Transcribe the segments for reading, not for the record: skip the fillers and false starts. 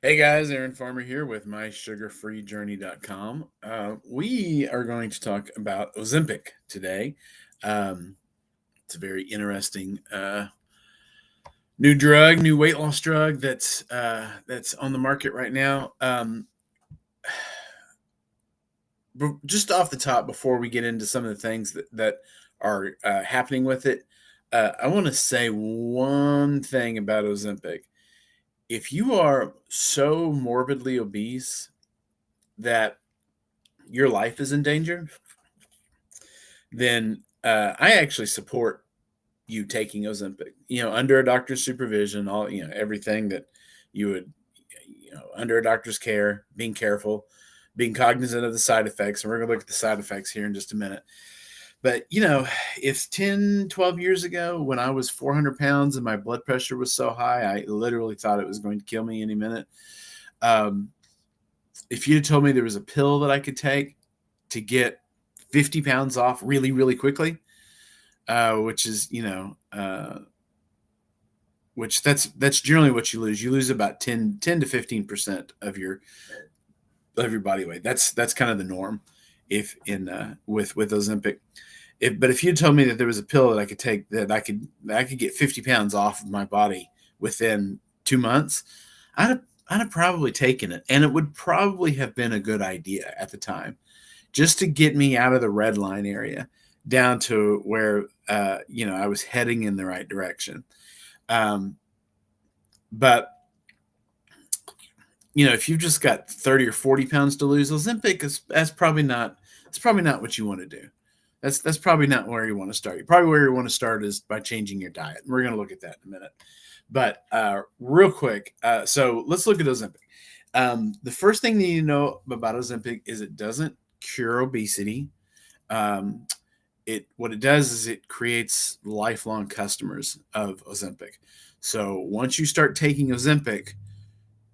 Hey guys, Aaron Farmer here with mysugarfreejourney.com. We are going to talk about Ozempic today. Um, it's a very interesting new drug, new weight loss drug that's on the market right now. Just off the top, before we get into some of the things that are happening with it, I want to say one thing about Ozempic. If you are so morbidly obese that your life is in danger, then I actually support you taking Ozempic. Under a doctor's supervision, everything that you would, under a doctor's care, being careful, being cognizant of the side effects. And we're going to look at the side effects here in just a minute. But, if 10, 12 years ago when I was 400 pounds and my blood pressure was so high, I literally thought it was going to kill me any minute. If you had told me there was a pill that I could take to get 50 pounds off really, really quickly, which is, which that's generally what you lose. You lose about 10 to 15% of your body weight. That's kind of the norm if in with Ozempic. But if you told me that there was a pill that I could take that I could get 50 pounds off of my body within 2 months, I'd have probably taken it, and it would probably have been a good idea at the time, just to get me out of the red line area down to where I was heading in the right direction. But if you've just got 30 or 40 pounds to lose, Ozempic that's probably not what you want to do. That's probably not where you want to start. Probably where you want to start is by changing your diet. We're going to look at that in a minute. But real quick, so let's look at Ozempic. The first thing that you know about Ozempic is it doesn't cure obesity. What it does is it creates lifelong customers of Ozempic. So once you start taking Ozempic,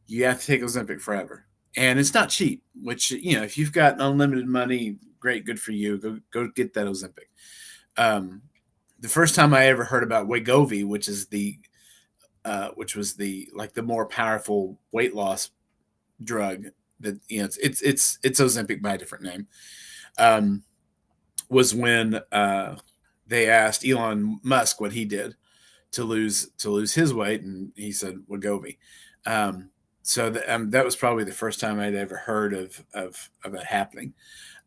you have to take Ozempic forever. And it's not cheap, which, if you've got unlimited money, great, good for you. Go get that Ozempic. The first time I ever heard about Wegovy, which was the more powerful weight loss drug that, it's Ozempic by a different name, was when they asked Elon Musk what he did to lose his weight, and he said Wegovy. So that was probably the first time I'd ever heard of it happening.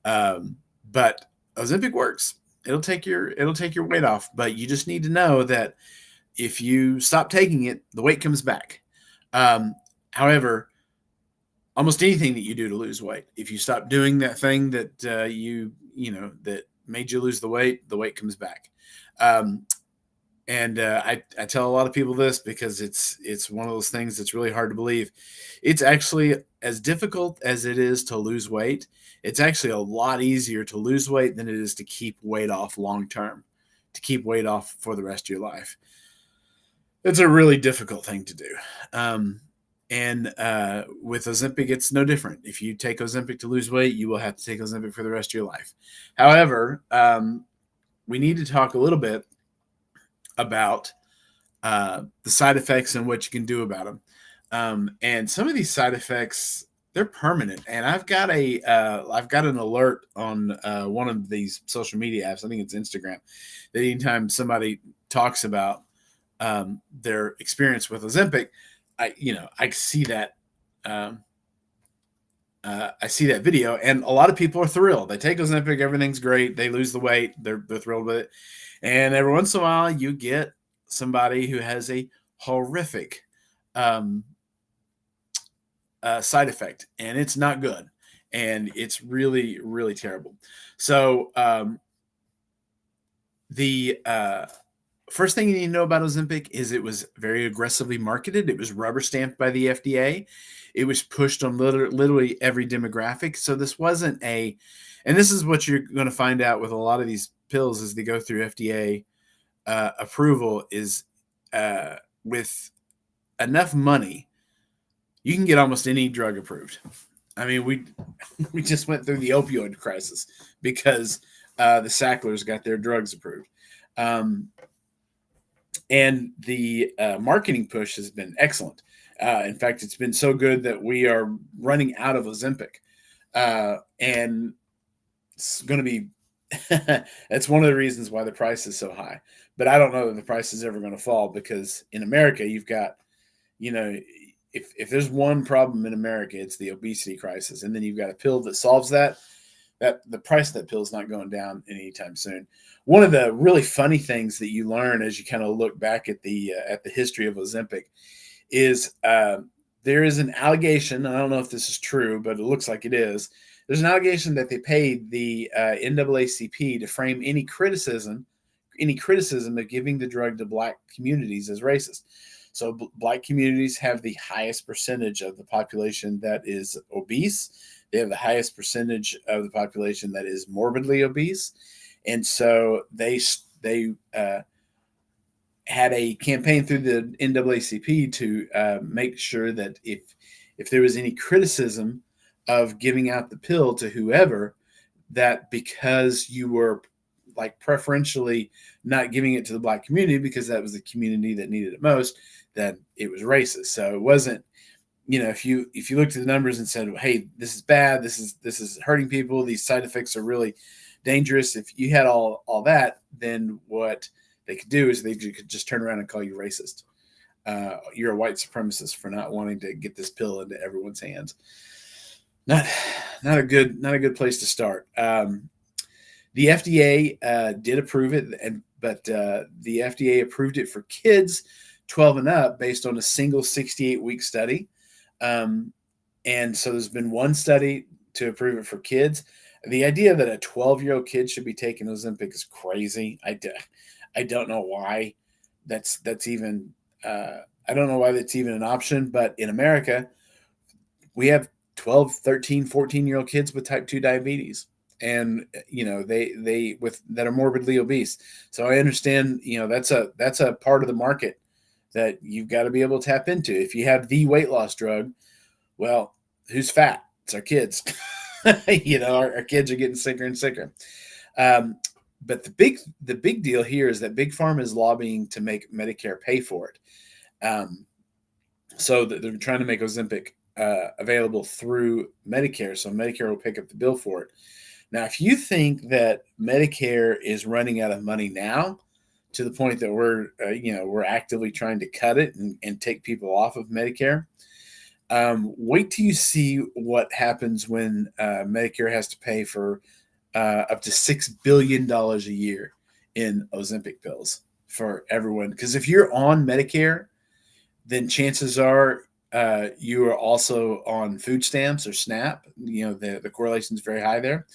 But Ozempic works. It'll take your weight off, but you just need to know that if you stop taking it, the weight comes back. However, almost anything that you do to lose weight, if you stop doing that thing that that made you lose the weight comes back. And I tell a lot of people this because it's one of those things that's really hard to believe. It's actually, as difficult as it is to lose weight, it's actually a lot easier to lose weight than it is to keep weight off long term, to keep weight off for the rest of your life. It's a really difficult thing to do. And with Ozempic, it's no different. If you take Ozempic to lose weight, you will have to take Ozempic for the rest of your life. However, we need to talk a little bit about the side effects and what you can do about them. And some of these side effects, they're permanent. And I've got an alert on one of these social media apps. I think it's Instagram. That anytime somebody talks about their experience with Ozempic, I see that. I see that video, and a lot of people are thrilled. They take Ozempic, everything's great. They lose the weight, they're thrilled with it. And every once in a while, you get somebody who has a horrific side effect, and it's not good, and it's really, really terrible. So the first thing you need to know about Ozempic is it was very aggressively marketed. It was rubber stamped by the FDA. It was pushed on literally every demographic. So this wasn't and this is what you're going to find out with a lot of these pills as they go through FDA approval, is with enough money, you can get almost any drug approved. I mean, we just went through the opioid crisis because the Sacklers got their drugs approved. And the marketing push has been excellent. In fact, it's been so good that we are running out of Ozempic, and it's going to be. That's one of the reasons why the price is so high. But I don't know that the price is ever going to fall, because in America you've got, you know, if there's one problem in America, it's the obesity crisis, and then you've got a pill that solves that. That the price of that pill is not going down anytime soon. One of the really funny things that you learn as you kind of look back at the history of Ozempic is there is an allegation. I don't know if this is true, but it looks like it is. There's an allegation that they paid the NAACP to frame any criticism of giving the drug to Black communities as racist. So Black communities have the highest percentage of the population that is obese. They have the highest percentage of the population that is morbidly obese, and so they had a campaign through the NAACP to make sure that if there was any criticism of giving out the pill to whoever, that because you were like preferentially not giving it to the Black community because that was the community that needed it most, that it was racist. So it wasn't, if you looked at the numbers and said, well, hey, this is bad, this is hurting people, these side effects are really dangerous. If you had all that, then what they could do is they could just turn around and call you racist. You're a white supremacist for not wanting to get this pill into everyone's hands. Not a good place to start. The FDA did approve it, but the FDA approved it for kids 12 and up based on a single 68-week study. And so there's been one study to approve it for kids. The idea that a 12-year-old kid should be taking Ozempic is crazy. I don't know why that's even I don't know why that's even an option. But in America, we have 12, 13, 14-year-old kids with type 2 diabetes, and they that are morbidly obese. So I understand, that's a part of the market that you've got to be able to tap into. If you have the weight loss drug, well, who's fat? It's our kids. Our kids are getting sicker and sicker. But the big deal here is that Big Pharma is lobbying to make Medicare pay for it. So that they're trying to make Ozempic available through Medicare, so Medicare will pick up the bill for it. Now, if you think that Medicare is running out of money now, to the point that we're actively trying to cut it and take people off of Medicare, wait till you see what happens when Medicare has to pay for up to $6 billion a year in Ozempic pills for everyone. Because if you're on Medicare, then chances are you are also on food stamps or SNAP. The correlation is very high there.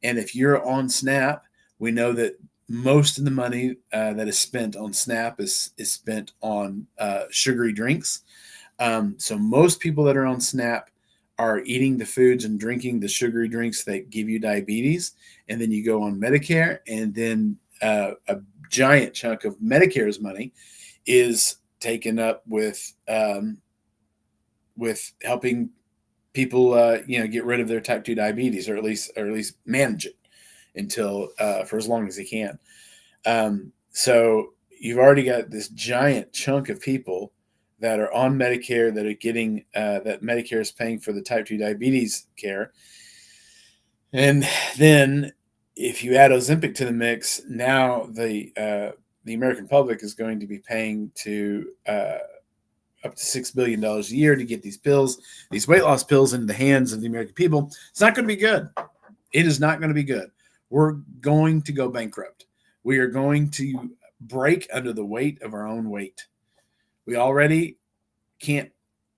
And if you're on SNAP, we know that most of the money that is spent on SNAP is spent on sugary drinks. So most people that are on SNAP are eating the foods and drinking the sugary drinks that give you diabetes. And then you go on Medicare, and then a giant chunk of Medicare's money is taken up with helping people get rid of their type 2 diabetes, or at least manage it until for as long as they can. So you've already got this giant chunk of people that are on Medicare that are getting that Medicare is paying for the type 2 diabetes care. And then if you add Ozempic to the mix, now the American public is going to be paying to up to $6 billion a year to get these pills, these weight loss pills, into the hands of the American people. It's not going to be good. It is not going to be good. We're going to go bankrupt. We are going to break under the weight of our own weight. We already can't.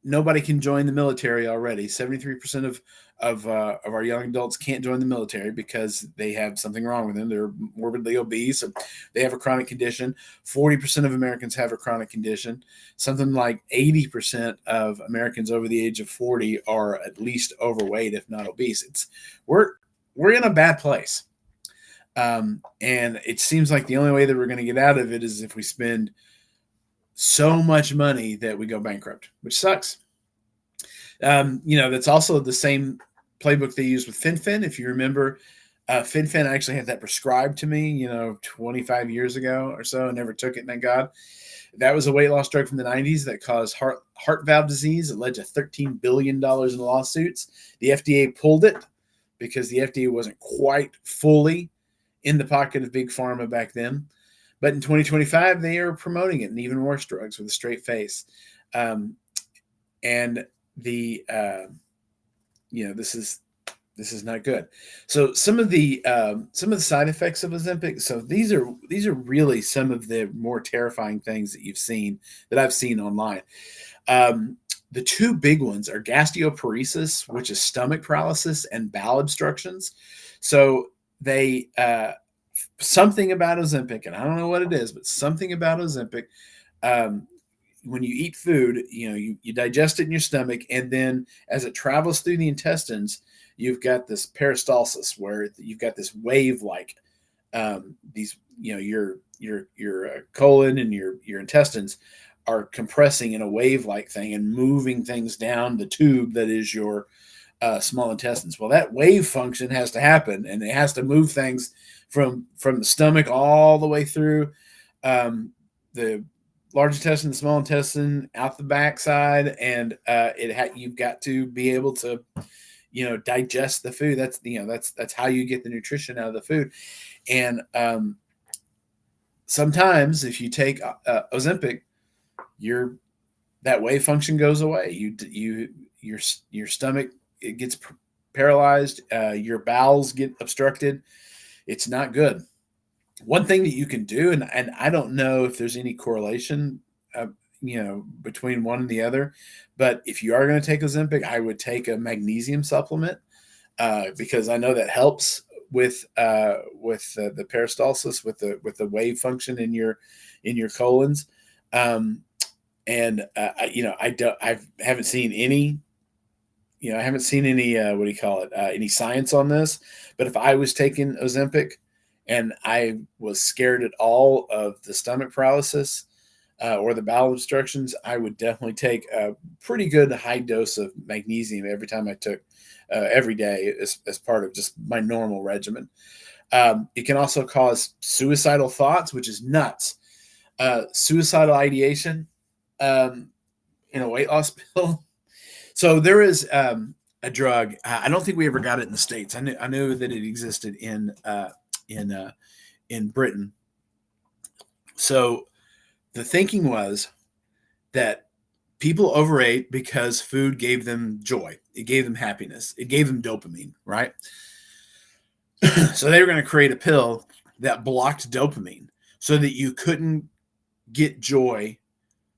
Nobody can join the military already. 73% of our young adults can't join the military because they have something wrong with them. They're morbidly obese. Or they have a chronic condition. 40% of Americans have a chronic condition. Something like 80% of Americans over the age of 40 are at least overweight, if not obese. We're in a bad place. And it seems like the only way that we're going to get out of it is if we spend so much money that we go bankrupt, which sucks. That's also the same playbook they use with Fen-Phen. If you remember, FinFin, I actually had that prescribed to me, 25 years ago or so. I never took it, thank God. That was a weight loss drug from the 90s that caused heart valve disease. It led to $13 billion in lawsuits. The FDA pulled it because the FDA wasn't quite fully in the pocket of Big Pharma back then. But in 2025, they are promoting it in even worse drugs with a straight face. And the, this is not good. So some of the side effects of Ozempic. So these are really some of the more terrifying things that I've seen online. The two big ones are gastroparesis, which is stomach paralysis, and bowel obstructions. So they something about Ozempic, and I don't know what it is, but something about Ozempic. When you eat food, you digest it in your stomach, and then as it travels through the intestines, you've got this peristalsis where you've got this wave like these, your colon and your intestines are compressing in a wave like thing and moving things down the tube that is your small intestines. Well, that wave function has to happen, and it has to move things from the stomach all the way through the large intestine, the small intestine, out the backside, and you've got to be able to digest the food. That's how you get the nutrition out of the food. And sometimes if you take Ozempic, that wave function goes away. Your stomach, it gets paralyzed. Your bowels get obstructed. It's not good. One thing that you can do, and I don't know if there's any correlation, between one and the other, but if you are going to take Ozempic, I would take a magnesium supplement because I know that helps with the peristalsis, with the wave function in your colons. I haven't seen any. I haven't seen any. What do you call it? Any science on this? But if I was taking Ozempic and I was scared at all of the stomach paralysis or the bowel obstructions, I would definitely take a pretty good high dose of magnesium every time I took every day as part of just my normal regimen. It can also cause suicidal thoughts, which is nuts. Suicidal ideation in a weight loss pill. So there is a drug. I don't think we ever got it in the States. I knew that it existed in Britain. So the thinking was that people overate because food gave them joy. It gave them happiness. It gave them dopamine, right? So they were going to create a pill that blocked dopamine so that you couldn't get joy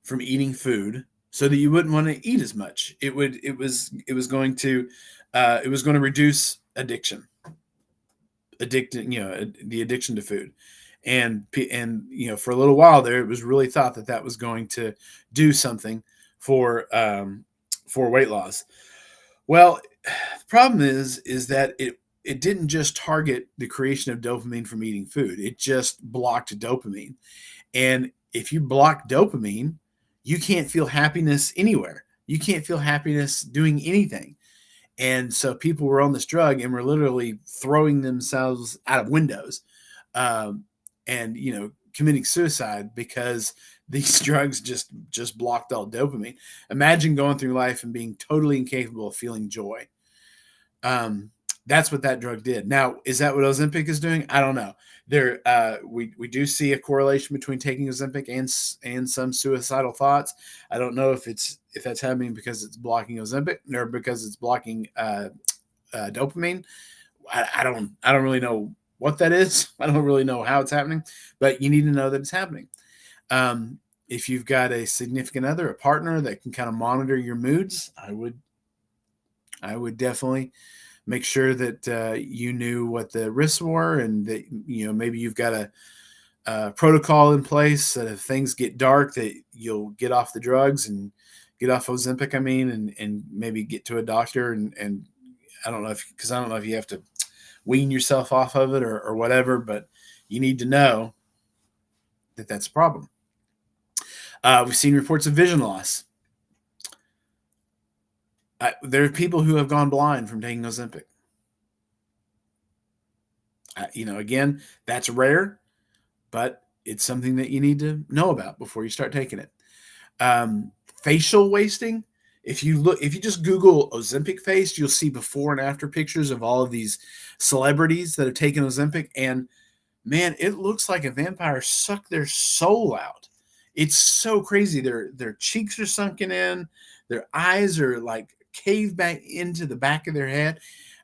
from eating food, so that you wouldn't want to eat as much. It was going to reduce addiction, the addiction to food. And for a little while there, it was really thought that was going to do something for weight loss. Well, the problem is that it didn't just target the creation of dopamine from eating food. It just blocked dopamine. And if you block dopamine, you can't feel happiness anywhere. You can't feel happiness doing anything. And so people were on this drug and were literally throwing themselves out of windows. And committing suicide because these drugs just blocked all dopamine. Imagine going through life and being totally incapable of feeling joy. That's what that drug did. Now, is that what Ozempic is doing? I don't know. We do see a correlation between taking Ozempic and some suicidal thoughts. I don't know if that's happening because it's blocking Ozempic or because it's blocking dopamine. I don't really know what that is. I don't really know how it's happening, but you need to know that it's happening. If you've got a significant other, a partner that can kind of monitor your moods, I would definitely make sure that you knew what the risks were, and that maybe you've got a protocol in place that if things get dark, that you'll get off the drugs and get off Ozempic. And maybe get to a doctor and I don't know if you have to wean yourself off of it or whatever, but you need to know that that's a problem. We've seen reports of vision loss. There are people who have gone blind from taking Ozempic. Again, that's rare, but it's something that you need to know about before you start taking it. Facial wasting. If you just Google Ozempic face, you'll see before and after pictures of all of these celebrities that have taken Ozempic, and man, it looks like a vampire sucked their soul out. It's so crazy. Their cheeks are sunken in, their eyes are like caved back into the back of their head.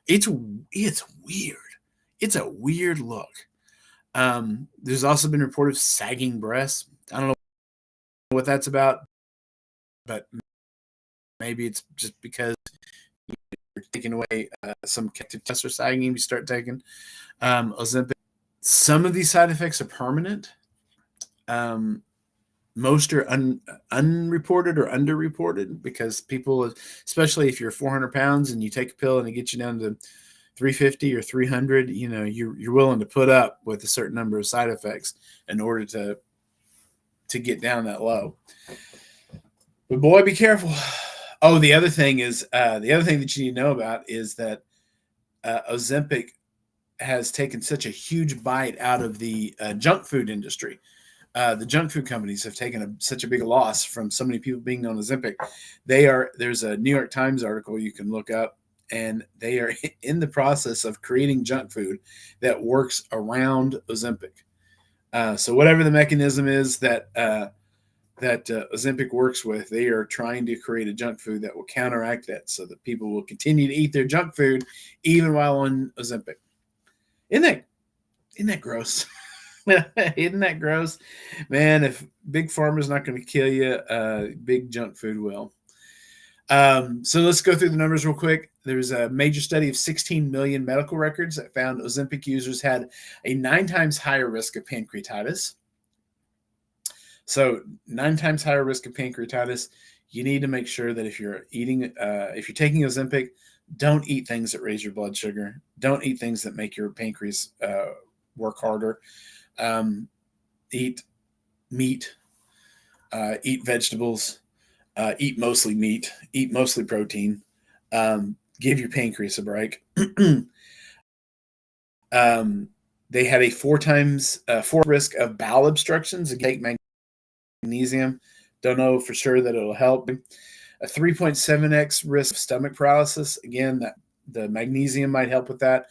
It's weird. It's a weird look. There's also been reported sagging breasts. I don't know what that's about, but maybe it's just because you're taking away some testosterone sagging. You start taking Ozempic. Some of these side effects are permanent. Most are unreported or underreported because people, especially if you're 400 pounds and you take a pill and it gets you down to 350 or 300, you're willing to put up with a certain number of side effects in order to get down that low. But boy, be careful. Oh, the other thing that you need to know about is that Ozempic has taken such a huge bite out of the junk food industry. The junk food companies have taken such a big loss from so many people being on Ozempic. There's a New York Times article you can look up, and they are in the process of creating junk food that works around Ozempic. So whatever the mechanism is that Ozempic works with, they are trying to create a junk food that will counteract that so that people will continue to eat their junk food even while on Ozempic. Isn't that gross? Isn't that gross? Man, if Big Pharma's not going to kill you, big junk food will. So let's go through the numbers real quick. There's a major study of 16 million medical records that found Ozempic users had a 9 times higher risk of pancreatitis. So 9 times higher risk of pancreatitis. You need to make sure that if you're taking Ozempic, don't eat things that raise your blood sugar. Don't eat things that make your pancreas work harder. Eat meat. Eat vegetables. Eat mostly meat. Eat mostly protein. Give your pancreas a break. They had a 4 risk of bowel obstructions. Take magnesium. Don't know for sure that it'll help. A 3.7x risk of stomach paralysis. Again, the magnesium might help with that.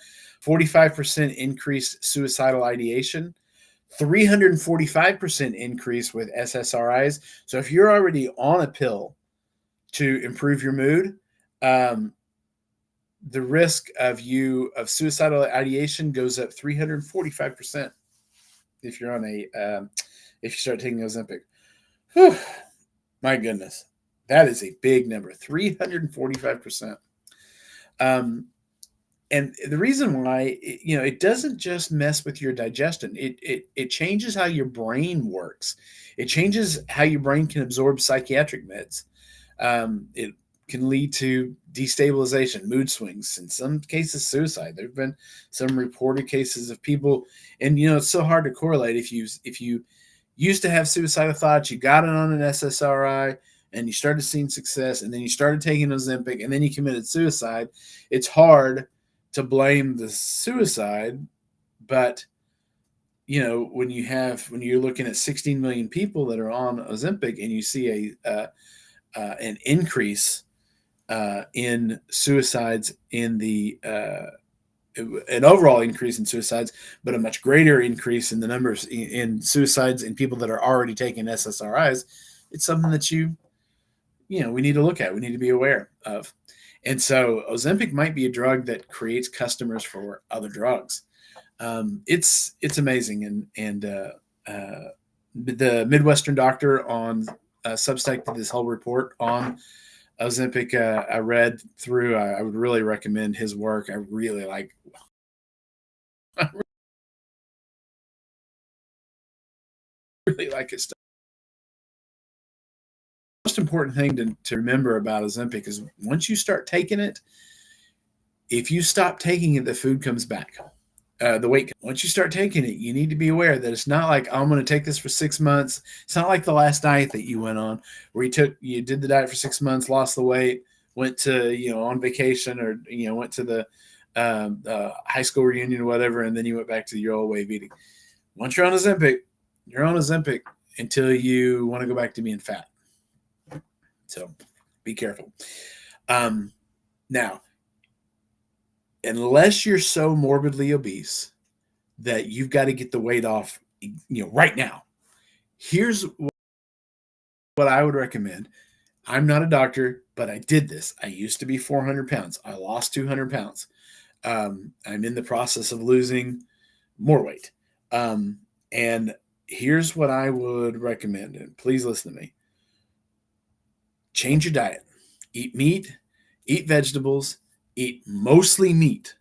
45% increased suicidal ideation. 345% increase with SSRIs. So if you're already on a pill to improve your mood, the risk of suicidal ideation goes up 345% if you're on if you start taking Ozempic. Whew, my goodness, that is a big number, 345%. And the reason why, it doesn't just mess with your digestion. It changes how your brain works. It changes how your brain can absorb psychiatric meds. It can lead to destabilization, mood swings, in some cases suicide. There have been some reported cases of people, and it's so hard to correlate. If you used to have suicidal thoughts, you got it on an SSRI, and you started seeing success, and then you started taking Ozempic, and then you committed suicide, it's hard to blame the suicide. But when you're looking at 16 million people that are on Ozempic, and you see an increase in suicides, an overall increase in suicides, but a much greater increase in the numbers in suicides in people that are already taking SSRIs, it's something that we need to look at. We need to be aware of. And so Ozempic might be a drug that creates customers for other drugs. It's amazing. And the Midwestern Doctor on Substack did this whole report on Ozempic. I read through. I would really recommend his work. I really like his stuff. The most important thing to remember about Ozempic is once you start taking it, if you stop taking it, the food comes back. The weight. Once you start taking it, you need to be aware that it's not like I'm going to take this for 6 months. It's not like the last diet that you went on, where you did the diet for 6 months, lost the weight, went to on vacation, or went to the high school reunion or whatever, and then you went back to your old way of eating. Once you're on Ozempic, you're on Ozempic until you want to go back to being fat. So be careful. Now, unless you're so morbidly obese that you've got to get the weight off, right now, here's what I would recommend. I'm not a doctor, but I did this. I used to be 400 pounds. I lost 200 pounds. I'm in the process of losing more weight. And here's what I would recommend. And please listen to me. Change your diet. Eat meat, eat vegetables, eat mostly meat.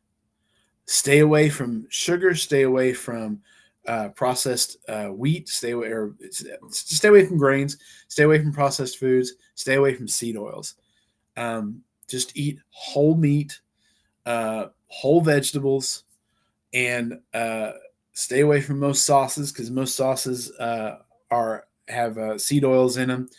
Stay away from sugar, stay away from processed wheat, stay away from grains, stay away from processed foods, stay away from seed oils. Just eat whole meat, whole vegetables, and stay away from most sauces, because most sauces have seed oils in them.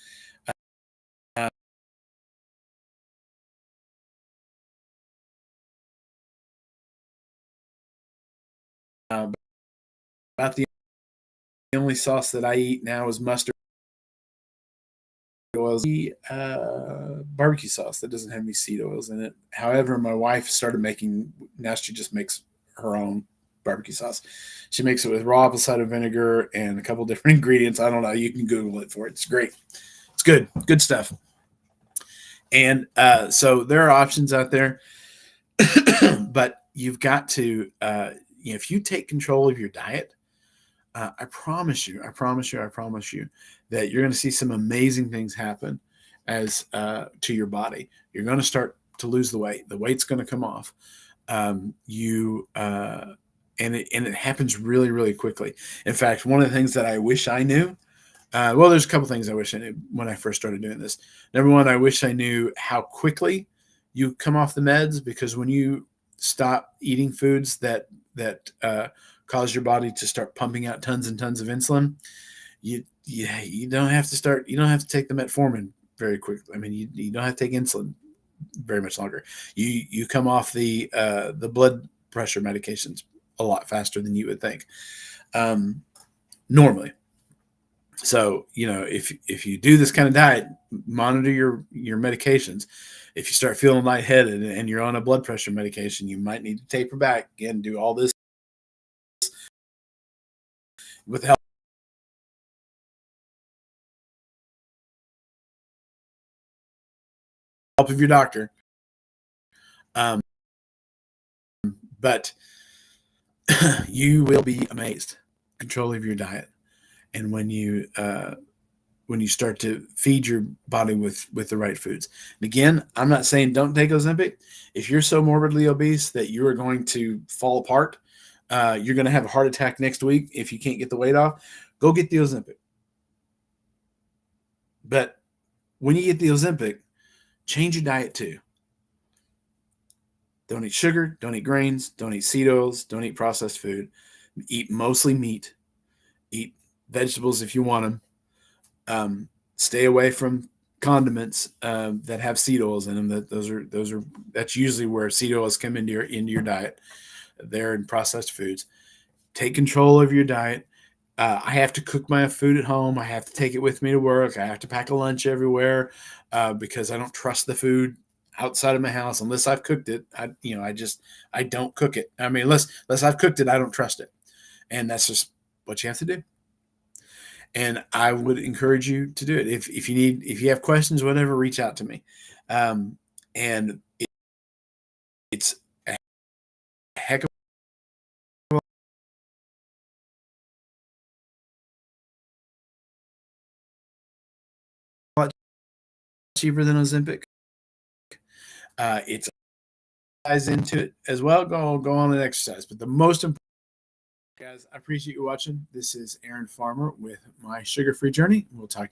About the only sauce that I eat now is mustard oils. Barbecue sauce that doesn't have any seed oils in it. However, my wife started making, now she just makes her own barbecue sauce. She makes it with raw apple cider vinegar and a couple different ingredients. I don't know. You can Google it for it. It's great. It's good stuff. And so there are options out there, but you've got to, if you take control of your diet, I promise you that you're going to see some amazing things happen as to your body. You're going to start to lose the weight. The weight's going to come off. And it happens really, really quickly. In fact, one of the things that I wish I knew, there's a couple things I wish I knew when I first started doing this. Number one, I wish I knew how quickly you come off the meds, because when you stop eating foods that cause your body to start pumping out tons and tons of insulin, you don't have to take the metformin very quickly. I mean, you don't have to take insulin very much longer. You come off the blood pressure medications a lot faster than you would think normally. So, if you do this kind of diet, monitor your medications. If you start feeling lightheaded and you're on a blood pressure medication, you might need to taper back again, do all this with the help of your doctor. But you will be amazed. Control of your diet, and when you start to feed your body with the right foods. And again, I'm not saying don't take Ozempic. If you're so morbidly obese that you are going to fall apart, you're going to have a heart attack next week if you can't get the weight off, go get the Ozempic. But when you get the Ozempic, change your diet too. Don't eat sugar, don't eat grains, don't eat seed oils, don't eat processed food. Eat mostly meat. Eat vegetables if you want them. Stay away from condiments that have seed oils in them. That's usually where seed oils come into your diet. They're in processed foods. Take control of your diet. I have to cook my food at home. I have to take it with me to work. I have to pack a lunch everywhere because I don't trust the food outside of my house unless I've cooked it. I don't cook it. I mean, unless I've cooked it, I don't trust it. And that's just what you have to do. And I would encourage you to do it. If you have questions, whatever, reach out to me. And it's a heck of a lot cheaper than Ozempic. It's ties into it as well. Go on and exercise. But the most important, guys, I appreciate you watching. This is Aaron Farmer with My Sugar Free Journey. We'll talk to you.